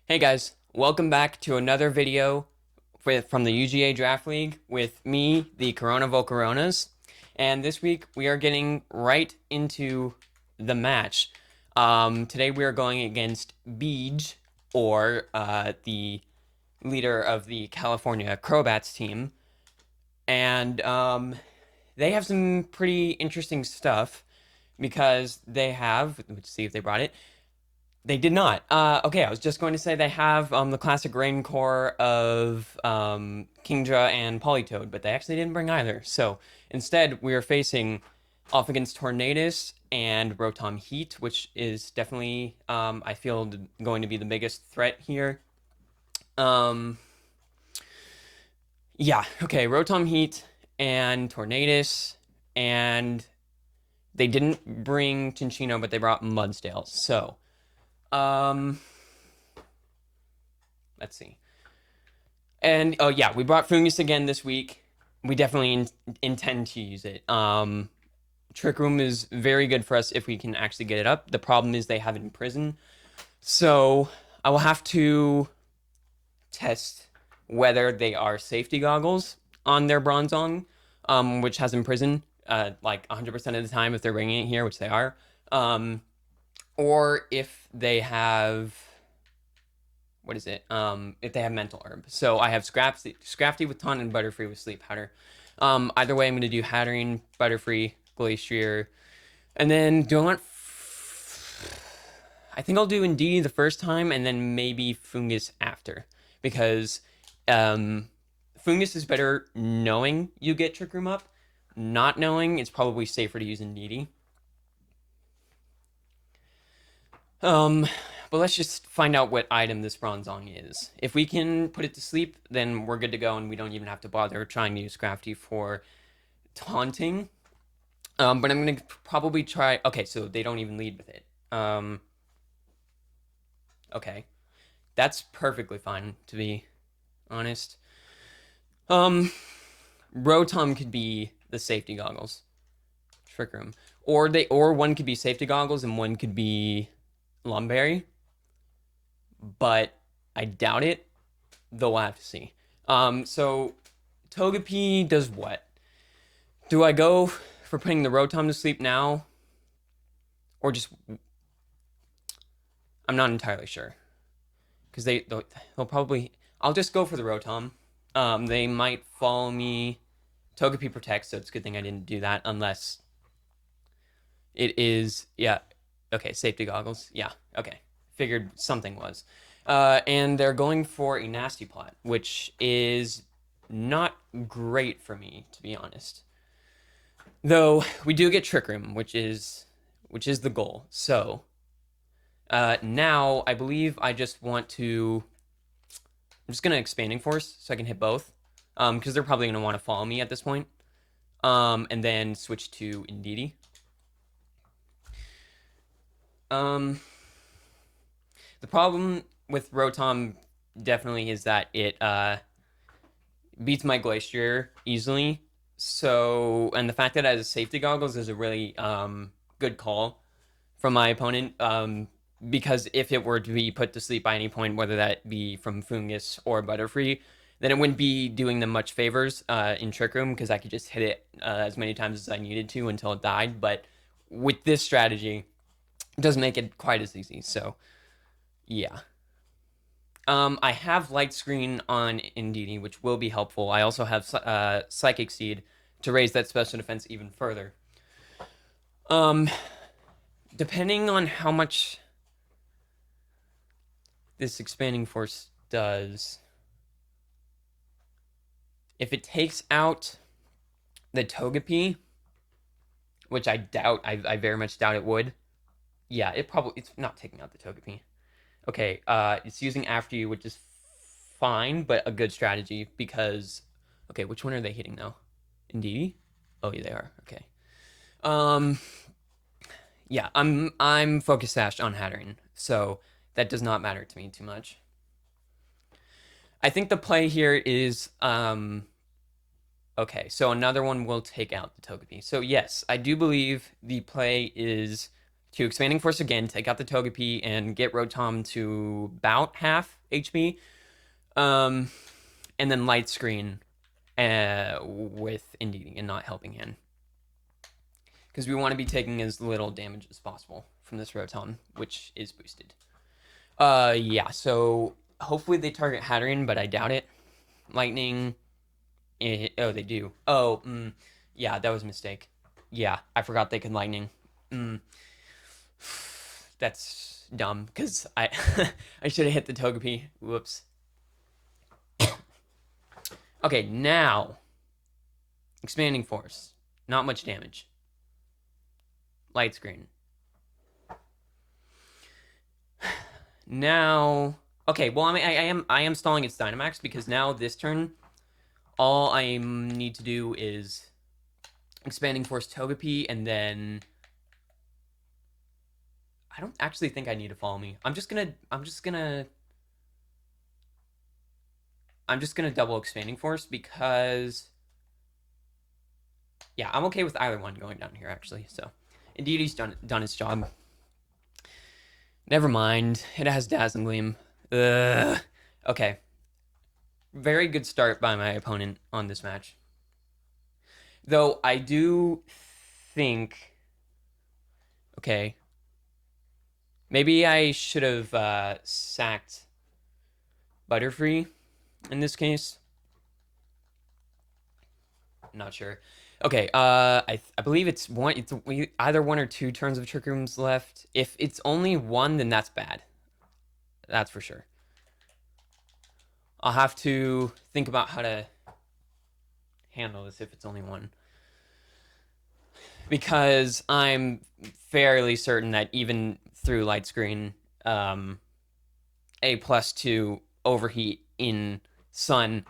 Hey guys, welcome back to another video from the UGA Draft League with me, the Corona Volcaronas. And this week we are getting right into the match. Today we are going against Beej, or the leader of the California Crobats team. And they have some pretty interesting stuff because they have, let's see if they brought it. They did not. Okay, I was just going to say they have the classic rain core of Kingdra and Politoed, but they actually didn't bring either. So instead, we are facing off against Tornadus and Rotom Heat, which is definitely, I feel, going to be the biggest threat here. Um, yeah, okay, Rotom Heat and Tornadus, and they didn't bring Chinchino, but they brought Mudsdale. So, um, let's see. And oh yeah, we brought Fungus again this week. We definitely intend to use it. Trick Room is very good for us if we can actually get it up. The problem is they have it in prison. So I will have to test whether they are safety goggles on their Bronzong, which has in prison, like 100% of the time if they're bringing it here, which they are. Or if they have, what is it? If they have mental herb. So I have Scrafty with taunt and Butterfree with sleep powder. Either way, I'm gonna do Hattering, Butterfree, Glacier, and then do I want? I think I'll do Indeedee the first time, and then maybe Fungus after, because Fungus is better knowing you get Trick Room up. Not knowing, it's probably safer to use Indeedee. But let's just find out what item this Bronzong is. If we can put it to sleep, then we're good to go, and we don't even have to bother trying to use Crafty for taunting. But I'm gonna probably try. Okay, so they don't even lead with it. Okay, that's perfectly fine, to be honest. Rotom could be the safety goggles, Trick Room, or one could be safety goggles and one could be Lumberry, but I doubt it. Though we'll have to see. So Togepi does what? Do I go for putting the Rotom to sleep now, or just? I'm not entirely sure because they'll probably. I'll just go for the Rotom. They might follow me. Togepi protects, so it's a good thing I didn't do that unless it is, yeah. Okay, safety goggles. Yeah, okay. Figured something was. And they're going for a Nasty Plot, which is not great for me, to be honest. Though we do get Trick Room, which is the goal. So now I believe I just want to. I'm just gonna Expanding Force so I can hit both, because they're probably gonna want to follow me at this point. And then switch to Indeedee. The problem with Rotom definitely is that it beats my Glacier easily. So, and the fact that it has safety goggles is a really good call from my opponent. Because if it were to be put to sleep by any point, whether that be from Fungus or Butterfree, then it wouldn't be doing them much favors in Trick Room because I could just hit it as many times as I needed to until it died. But with this strategy, it doesn't make it quite as easy. So, yeah. I have Light Screen on Indeedee, which will be helpful. I also have Psychic Seed to raise that special defense even further. Depending on how much this Expanding Force does, if it takes out the Togepi, which I doubt, I very much doubt it would. Yeah, it's not taking out the Togepi. Okay, it's using After You, which is fine, but a good strategy because, okay, which one are they hitting now? Indeedee? Oh, yeah, they are. Okay. Yeah, I'm Focus Sash on Hattering, so that does not matter to me too much. I think the play here is, okay, so another one will take out the Togepi. So yes, I do believe the play is to Expanding Force again, take out the Togepi, and get Rotom to about half HP. And then Light Screen with Indeedee and not Helping Hand. Because we want to be taking as little damage as possible from this Rotom, which is boosted. Yeah, so hopefully they target Hatterene, but I doubt it. Lightning. Oh, they do. Oh, yeah, that was a mistake. Yeah, I forgot they could Lightning. That's dumb, because I I should have hit the Togepi. Whoops. Okay, now. Expanding Force. Not much damage. Light Screen. Now, okay, well, I mean, I am stalling its Dynamax because now this turn, all I need to do is Expanding Force Togepi, and then I don't actually think I need to follow me. I'm just gonna double Expanding Force because, yeah, I'm okay with either one going down here actually. So, Indeedee's done its job. Never mind. It has Dazzling Gleam. Ugh. Okay. Very good start by my opponent on this match. Though I do think... Okay. Maybe I should have sacked Butterfree in this case. Not sure. Okay, I believe it's either 1 or 2 turns of Trick Rooms left. If it's only 1, then that's bad. That's for sure. I'll have to think about how to handle this if it's only 1. Because I'm fairly certain that even through Light Screen, A+2 Overheat in Sun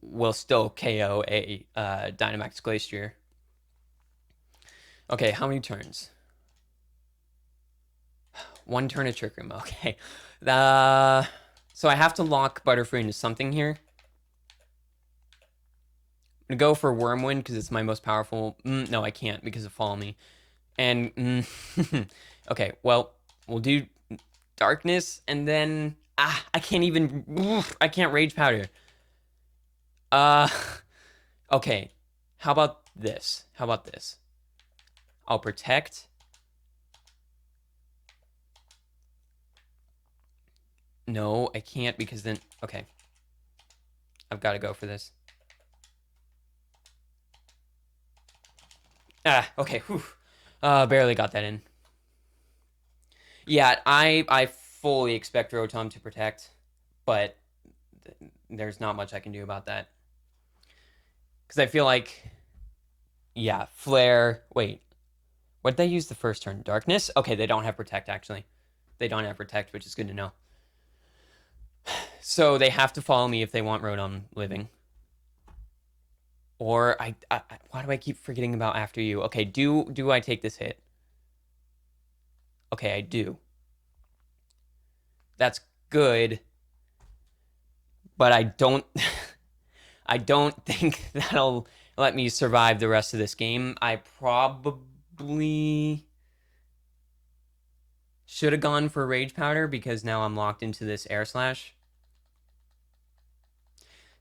will still KO a Dynamax Glacier. Okay, how many turns? 1 turn of Trick Room. Okay. So I have to lock Butterfree into something here. I'm going to go for Wormwind because it's my most powerful. No, I can't because of Follow Me. And, okay, well, we'll do Darkness, and then... I can't even... I can't Rage Powder. Okay. How about this? I'll Protect. No, I can't because then... Okay. I've got to go for this. Okay. Whew. Barely got that in. Yeah, I fully expect Rotom to Protect, but there's not much I can do about that. Because I feel like... Yeah, Flare... Wait. What did they use the first turn? Darkness? Okay, they don't have Protect, actually. They don't have Protect, which is good to know. So they have to follow me if they want Rotom living. Or why do I keep forgetting about After You? Okay, do I take this hit? Okay, I do. That's good. But I don't I don't think that'll let me survive the rest of this game. I probably should have gone for Rage Powder because now I'm locked into this Air Slash.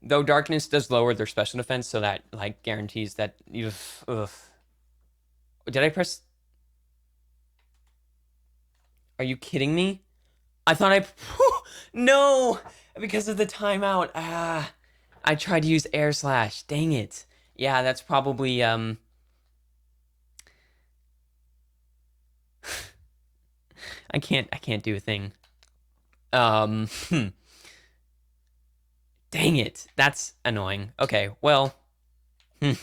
Though Darkness does lower their special defense, so that, like, guarantees that you... Ugh. Did I press... Are you kidding me? I thought I... No! Because of the timeout. I tried to use Air Slash. Dang it. Yeah, that's probably, I can't do a thing. Dang it. That's annoying. Okay, well. It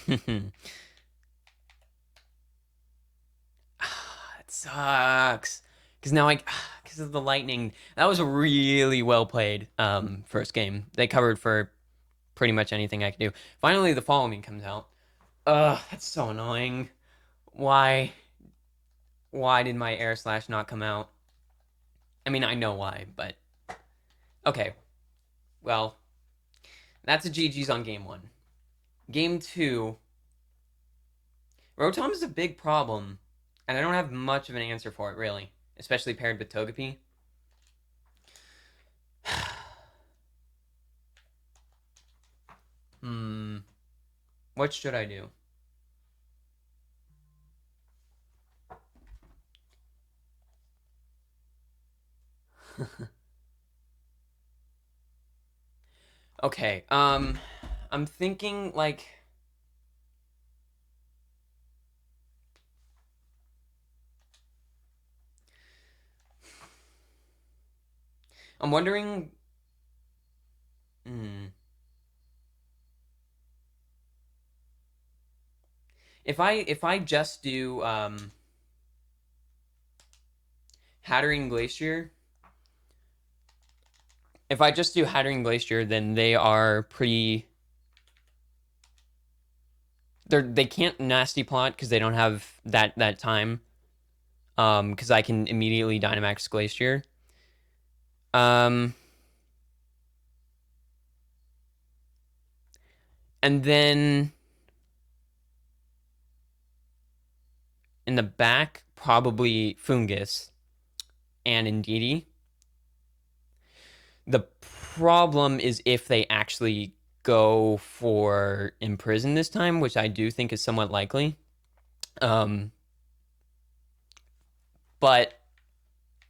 sucks. Because now because of the lightning. That was a really well played first game. They covered for pretty much anything I could do. Finally, the Follow Me comes out. That's so annoying. Why did my Air Slash not come out? I mean, I know why, but... Okay. Well, that's a GG's on game 1. Game 2... Rotom is a big problem And I don't have much of an answer for it, really, especially paired with Togepi. What should I do? Okay, I'm thinking, like... I'm wondering... If I just do, Hattering Glacier... If I just do Hattering Glacier, then they are pretty... They can't Nasty Plot because they don't have that time. Because I can immediately Dynamax Glacier. And then in the back, probably Fungus and Indeedee. The problem is if they actually go for Imprison this time, which I do think is somewhat likely. But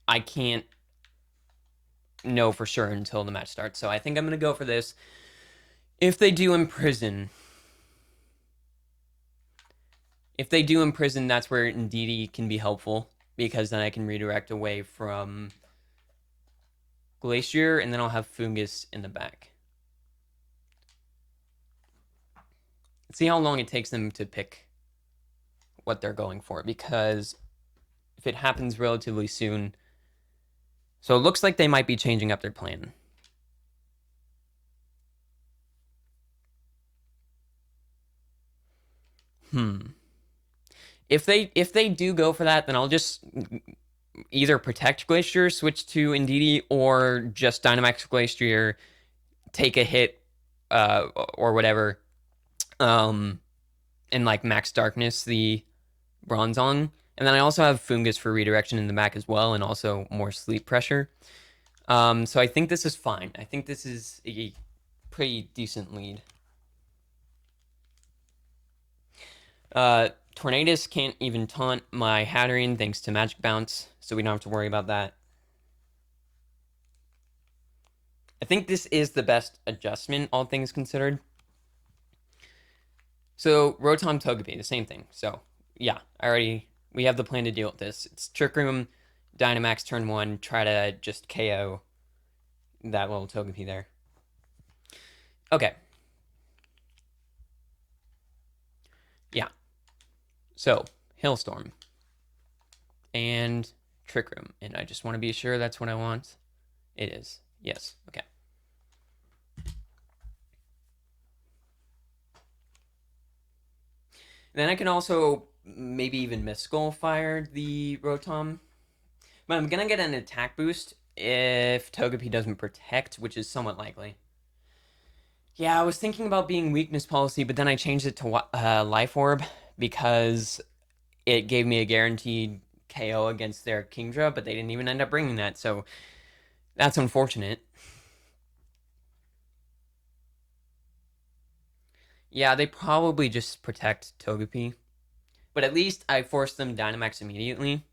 I can't know for sure until the match starts. So I think I'm going to go for this. If they do Imprison, that's where Indeedee can be helpful, because then I can redirect away from Glacier, and then I'll have Fungus in the back. Let's see how long it takes them to pick what they're going for, because if it happens relatively soon... So it looks like they might be changing up their plan. If they do go for that, then I'll just either Protect Glacier, switch to Indeedee, or just Dynamax Glacier, take a hit, or whatever, and like Max Darkness the Bronzong. And then I also have Fungus for redirection in the back as well, and also more sleep pressure. So I think this is fine. I think this is a pretty decent lead. Tornadus can't even taunt my Hatterene thanks to Magic Bounce, so we don't have to worry about that. I think this is the best adjustment, all things considered. So, Rotom Togepi, the same thing. So, yeah, we have the plan to deal with this. It's Trick Room, Dynamax turn 1, try to just KO that little Togepi there. Okay. Yeah. So, Hailstorm. And Trick Room. And I just want to be sure that's what I want. It is. Yes. Okay. Then I can also maybe even Mystical Fire the Rotom. But I'm going to get an attack boost if Togepi doesn't Protect, which is somewhat likely. Yeah, I was thinking about being Weakness Policy, but then I changed it to Life Orb because it gave me a guaranteed KO against their Kingdra, but they didn't even end up bringing that, so that's unfortunate. Yeah, they probably just Protect Togepi. But at least I forced them Dynamax immediately.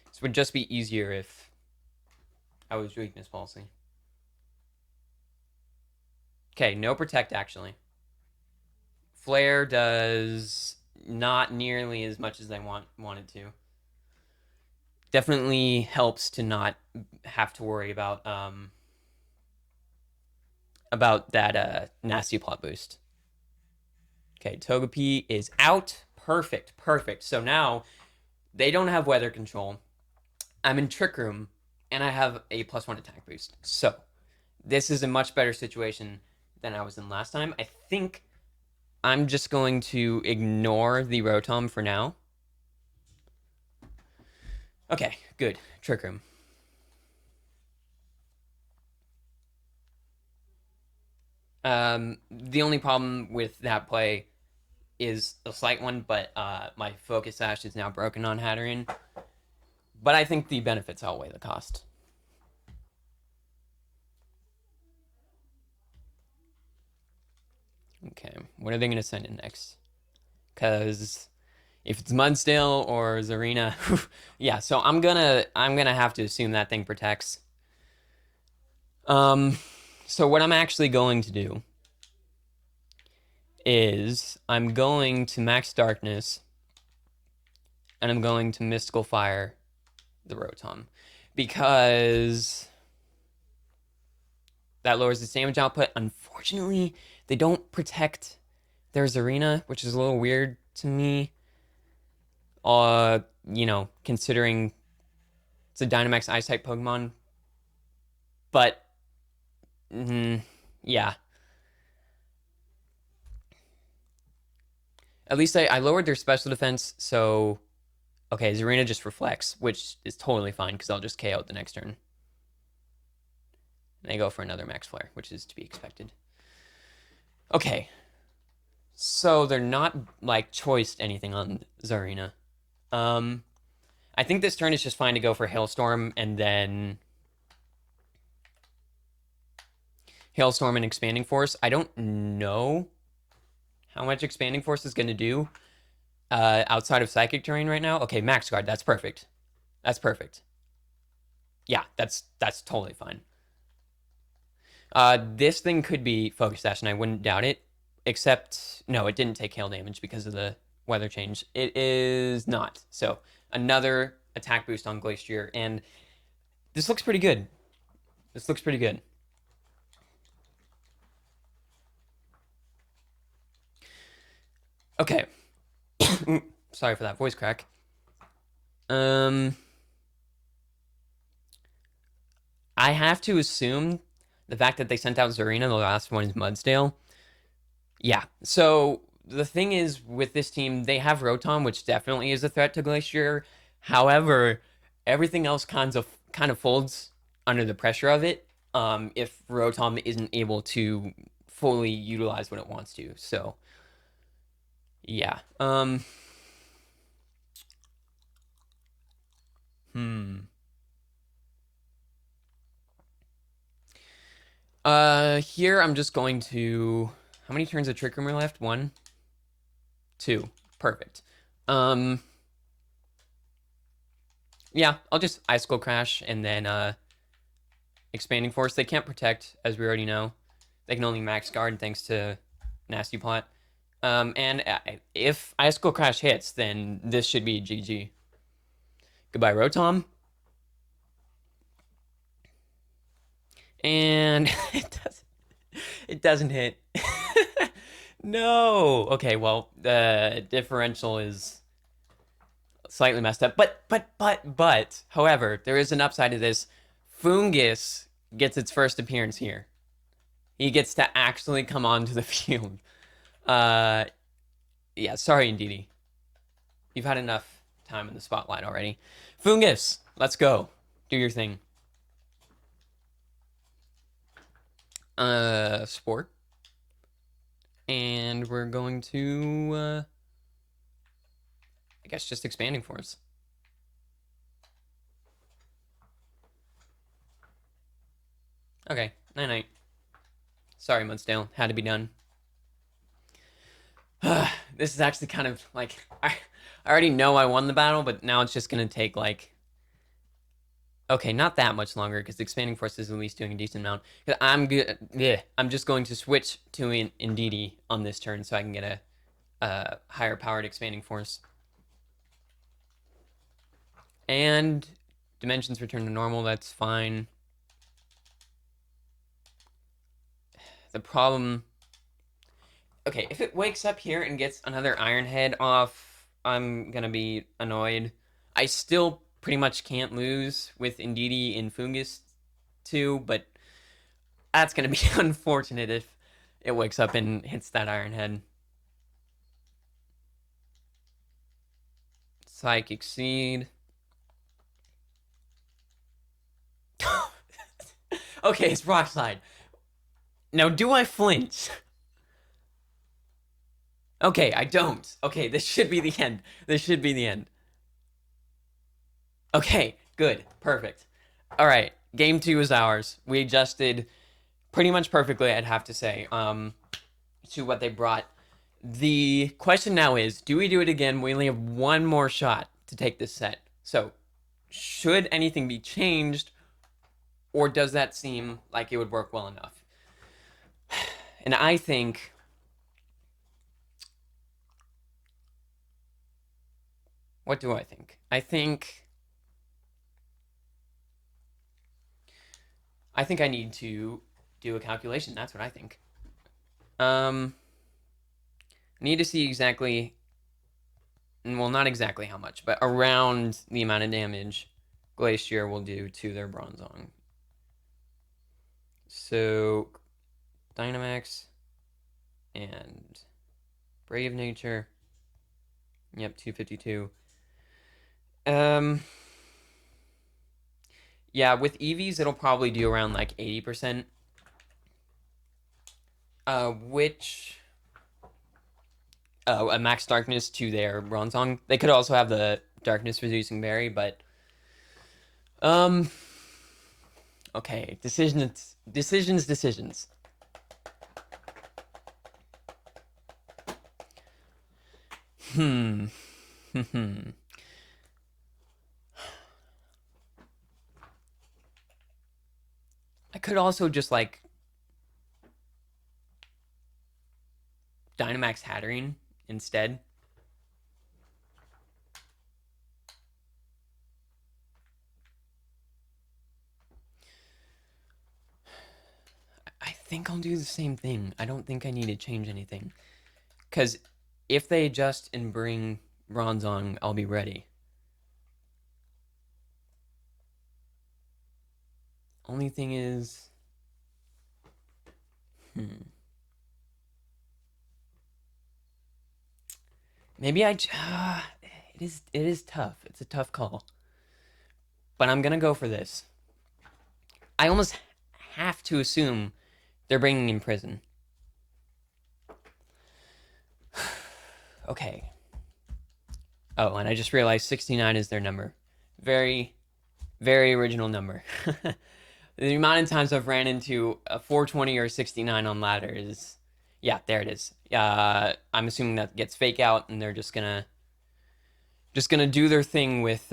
This would just be easier if I was Weakness Policy. Okay, no Protect, actually. Flare does not nearly as much as I wanted to. Definitely helps to not have to worry about that Nasty Plot boost. Okay, Togepi is out. Perfect, perfect. So now they don't have Weather Control. I'm in Trick Room, and I have a +1 attack boost. So this is a much better situation than I was in last time. I think I'm just going to ignore the Rotom for now. Okay, good. Trick Room. The only problem with that play is a slight one, but my focus sash is now broken on Hatteran. But I think the benefits outweigh the cost. Okay, what are they going to send in next? Because if it's Mudsdale or Zarina, yeah. So I'm gonna have to assume that thing protects. So what I'm actually going to do is I'm going to max darkness, and I'm going to mystical fire the Rotom, because that lowers its damage output. Unfortunately, they don't protect their Zarina, which is a little weird to me. You know, considering it's a Dynamax Ice-type Pokemon. But, yeah. At least I lowered their special defense, so... Okay, Zarina just reflects, which is totally fine, because I'll just KO out the next turn. And they go for another Max Flare, which is to be expected. Okay. So they're not, like, choiced anything on Zarina. I think this turn is just fine to go for Hailstorm, and then... Hailstorm and Expanding Force. I don't know how much Expanding Force is going to do outside of Psychic Terrain right now. Okay, Max Guard. That's perfect. That's perfect. Yeah, that's totally fine. This thing could be Focus Sash, and I wouldn't doubt it. Except, no, it didn't take hail damage because of the weather change. It is not. So, another attack boost on Glacier, and this looks pretty good. This looks pretty good. Okay. Sorry for that voice crack. I have to assume the fact that they sent out Zarina, the last one is Mudsdale. Yeah, so the thing is with this team, they have Rotom, which definitely is a threat to Glacier. However, everything else kind of folds under the pressure of it if Rotom isn't able to fully utilize what it wants to. So, yeah. Here I'm just going to... How many turns of Trick Room are left? 1, 2. Perfect. Yeah, I'll just Icicle Crash and then, Expanding Force. They can't protect, as we already know. They can only Max Guard thanks to Nasty Plot. And if Icicle Crash hits, then this should be GG. Goodbye, Rotom. And it doesn't hit. No. Okay, well, the differential is slightly messed up. But, however, there is an upside to this. Fungus gets its first appearance here. He gets to actually come onto the field. Yeah, sorry, Indeedee. You've had enough time in the spotlight already. Fungus, let's go. Do your thing. Sport. And we're going to, I guess just Expanding Force. Okay, night-night. Sorry, Mudsdale. Had to be done. This is actually kind of, like, I already know I won the battle, but now it's just going to take, like... Okay, not that much longer, because Expanding Force is at least doing a decent amount. I'm good. Yeah, I'm just going to switch to Indeedee on this turn so I can get a higher powered Expanding Force. And dimensions return to normal, that's fine. The problem... Okay, if it wakes up here and gets another Iron Head off, I'm gonna be annoyed. I still pretty much can't lose with Indeedee and Fungus too, but that's gonna be unfortunate if it wakes up and hits that Iron Head. Psychic Seed. Okay, it's Rock Slide. Now, do I flinch? Okay, I don't. Okay, this should be the end. This should be the end. Okay, good. Perfect. All right, game 2 is ours. We adjusted pretty much perfectly, I'd have to say, to what they brought. The question now is, do we do it again? We only have one more shot to take this set. So, should anything be changed, or does that seem like it would work well enough? And I think... What do I think? I think I need to do a calculation. That's what I think. I need to see exactly, well, not exactly how much, but around the amount of damage Glacier will do to their Bronzong. So, Dynamax and Brave Nature. Yep, 252. Yeah, with EVs, it'll probably do around like 80%. Which... Oh, a max darkness to their Bronzong. They could also have the darkness reducing berry, but... Okay, decisions. Hmm. I could also just, like, Dynamax Hatterene instead. I think I'll do the same thing. I don't think I need to change anything. Because if they adjust and bring Bronzong, I'll be ready. Only thing is... Maybe it is tough. It's a tough call. But I'm gonna go for this. I almost have to assume they're bringing in Prison. Okay. Oh, and I just realized 69 is their number. Very, very original number. The amount of times I've ran into a 420 or 69 on ladder is... Yeah, there it is. I'm assuming that gets fake out, and they're just gonna do their thing with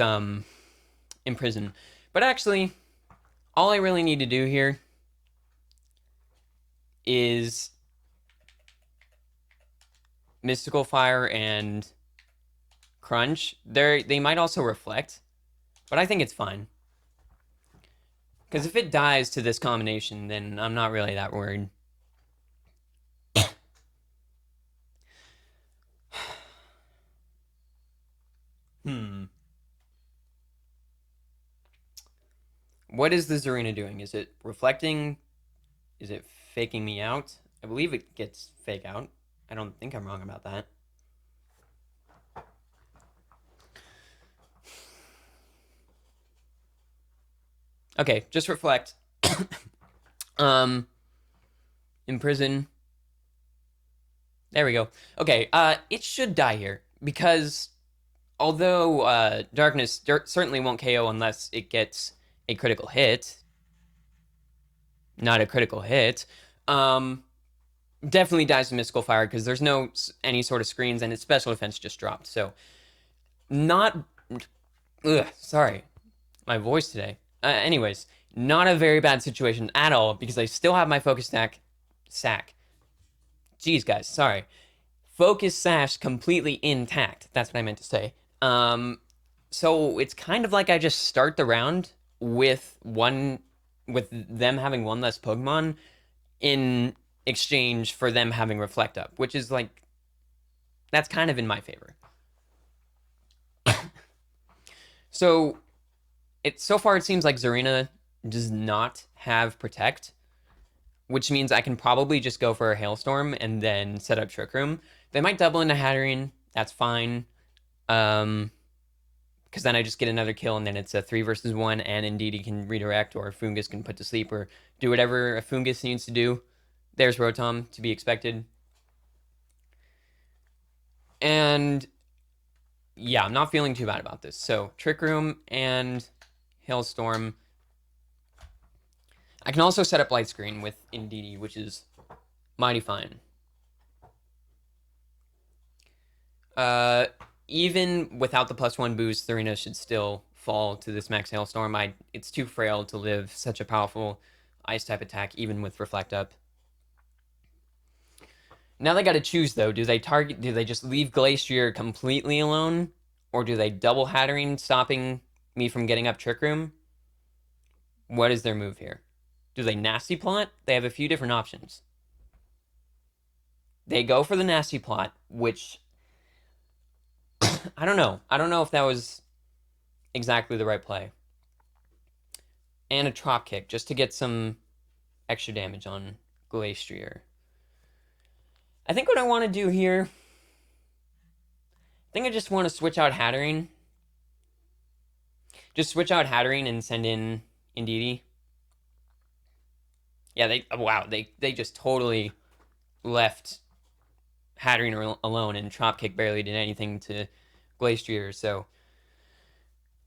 Imprison. But actually, all I really need to do here is Mystical Fire and Crunch. They might also reflect, but I think it's fine. Because if it dies to this combination, then I'm not really that worried. What is the Zarina doing? Is it reflecting? Is it faking me out? I believe it gets fake out. I don't think I'm wrong about that. Okay, just reflect. Imprison. There we go. Okay, it should die here because although Darkness certainly won't KO unless it gets a critical hit, not a critical hit, definitely dies to Mystical Fire because there's no any sort of screens and its special defense just dropped. So, not... sorry. My voice today. Anyways, not a very bad situation at all because I still have my Focus Sack. Jeez, guys, sorry. Focus Sash completely intact. That's what I meant to say. So it's kind of like I just start the round with them having one less Pokemon in exchange for them having Reflect Up, which is like, that's kind of in my favor. So so far it seems like Zarina does not have Protect, which means I can probably just go for a Hailstorm and then set up Trick Room. They might double into Hatterene. That's fine. Because then I just get another kill, and then it's a 3 versus 1, and Indeedee can redirect, or Fungus can put to sleep, or do whatever a Fungus needs to do. There's Rotom, to be expected. And yeah, I'm not feeling too bad about this. So Trick Room and Hailstorm. I can also set up Light Screen with Indeedee, which is mighty fine. Even without the +1 boost, Thurina should still fall to this max Hailstorm. It's too frail to live such a powerful Ice type attack, even with Reflect Up. Now they got to choose though. Do they just leave Glacier completely alone, or do they double Hattering, stopping me from getting up Trick Room? What is their move here? Do they Nasty Plot? They have a few different options. They go for the Nasty Plot, which I don't know. I don't know if that was exactly the right play. And a Trop Kick just to get some extra damage on Glacier. I think what I want to do here, I think I just want to switch out Hattering. Just switch out Hattering and send in Indeedee. Yeah, they just totally left Hattering alone, and Trop Kick barely did anything to Glacier. So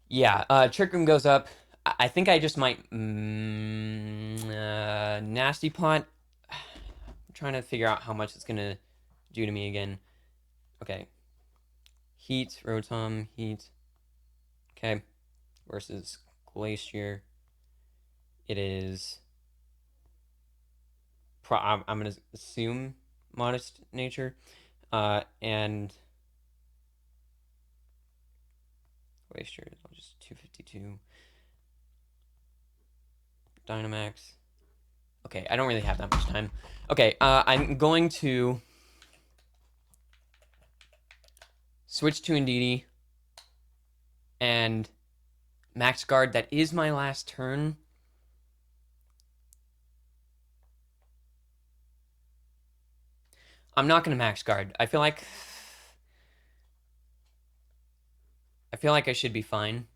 yeah, Trick Room goes up. I think I just might Nasty Plot. I'm trying to figure out how much it's gonna do to me again. Okay, Heat, Rotom, Heat. Okay, versus Glacier. It is. I'm gonna assume Modest Nature, and Glacier. I'll just 252. Dynamax. Okay, I don't really have that much time. Okay, I'm going to switch to Indeedee and Max Guard. That is my last turn. I'm not going to Max Guard. I feel like I should be fine.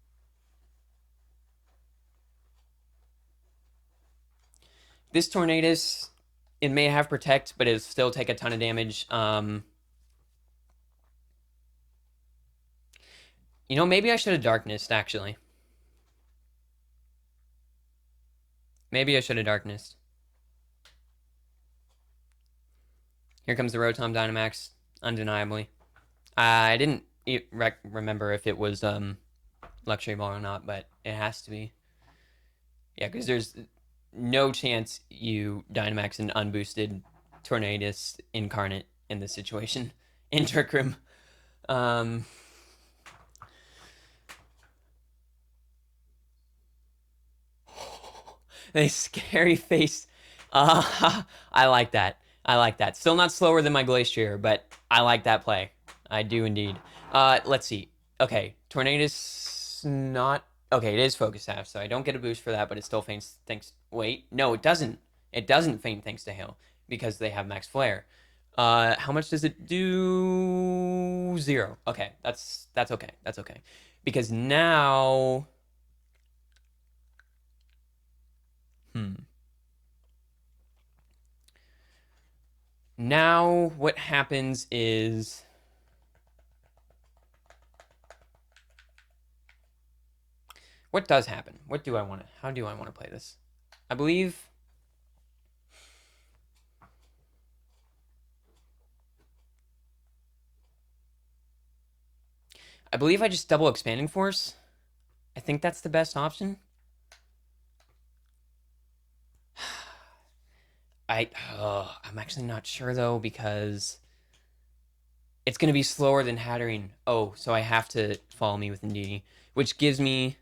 This Tornadus, it may have Protect, but it'll still take a ton of damage. You know, maybe I should have Darknessed, actually. Maybe I should have Darknessed. Here comes the Rotom Dynamax, undeniably. I didn't remember if it was Luxury Ball or not, but it has to be. Yeah, because there's no chance you Dynamax an unboosted Tornadus Incarnate in this situation in Trick Room. They scary face. I like that. I like that. Still not slower than my Glacier, but I like that play. I do indeed. Let's see. Okay, Tornadus not... Okay, it is Focus Staff, so I don't get a boost for that, but it still faints thanks... Wait, no, it doesn't. It doesn't faint thanks to Hail, because they have Max Flare. How much does it do? 0. Okay, that's okay. That's okay. Because now... Now what happens is... What does happen? What do I want to... How do I want to play this? I believe... I just double Expanding Force. I think that's the best option. I'm actually not sure, though, because it's going to be slower than Hattering. Oh, so I have to follow me with Indeedee, which gives me...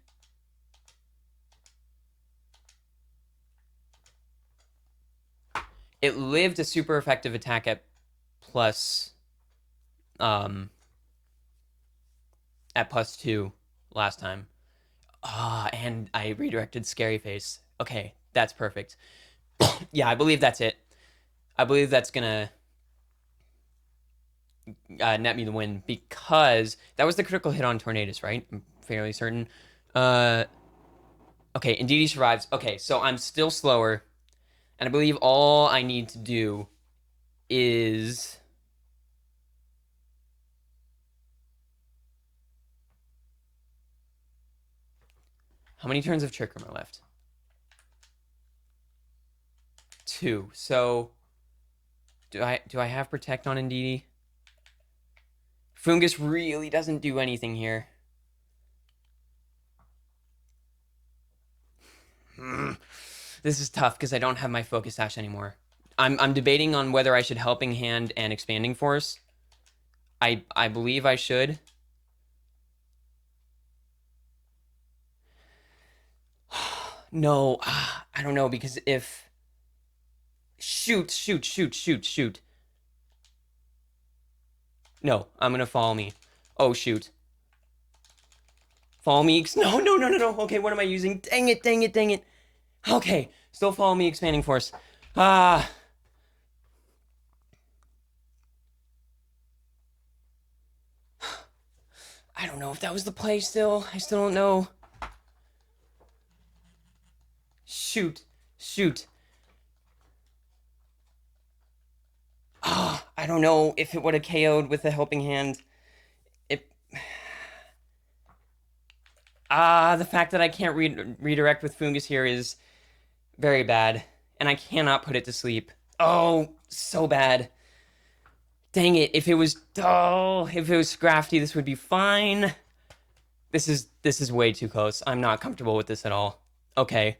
It lived a super effective attack at plus... at +2 last time. And I redirected Scary Face. Okay, that's perfect. Yeah, I believe that's it. I believe that's gonna net me the win, because that was the critical hit on Tornadus, right? I'm fairly certain. Okay, Indeedee survives. Okay, so I'm still slower, And I believe all I need to do is... How many turns of Trick Room are left? 2. So do I have Protect on Indeedee? Fungus really doesn't do anything here. This is tough because I don't have my Focus Sash anymore. I'm debating on whether I should Helping Hand and Expanding Force. I believe I should. No, I don't know, because if... Shoot. No, I'm gonna Follow Me. Oh, shoot. Follow Me... No. Okay, what am I using? Dang it. Okay, still Follow Me, Expanding Force. I don't know if that was the play still. I still don't know. Shoot. I don't know if it would have KO'd with a Helping Hand. The fact that I can't redirect with Fungus here is very bad. And I cannot put it to sleep. Oh, so bad. Dang it, if it was Scrafty, this would be fine. This is way too close. I'm not comfortable with this at all. Okay.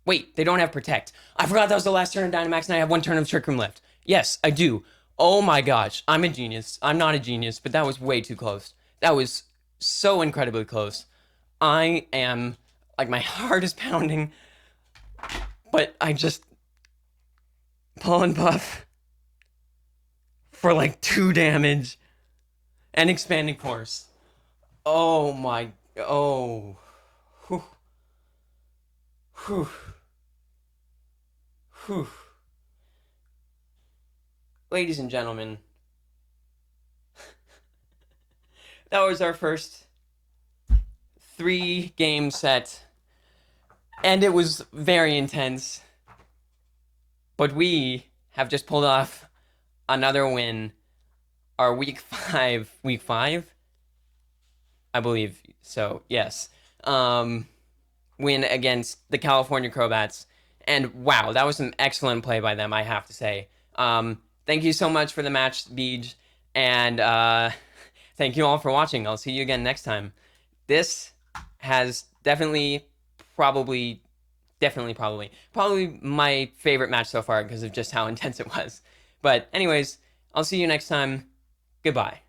Wait, they don't have Protect. I forgot that was the last turn of Dynamax and I have 1 turn of Trick Room left. Yes, I do. Oh my gosh, I'm a genius. I'm not a genius, but that was way too close. That was so incredibly close. I am, like, my heart is pounding, but I just Pull and Puff for like 2 damage and Expanding Force. Oh my, oh. Whew. Ladies and gentlemen, that was our first 3-game set, and it was very intense. But we have just pulled off another win. Our week 5, I believe so, yes. Win against the California Crobats. And wow, that was some excellent play by them, I have to say. Thank you so much for the match, Beej. And thank you all for watching. I'll see you again next time. This has probably my favorite match so far because of just how intense it was. But anyways, I'll see you next time. Goodbye.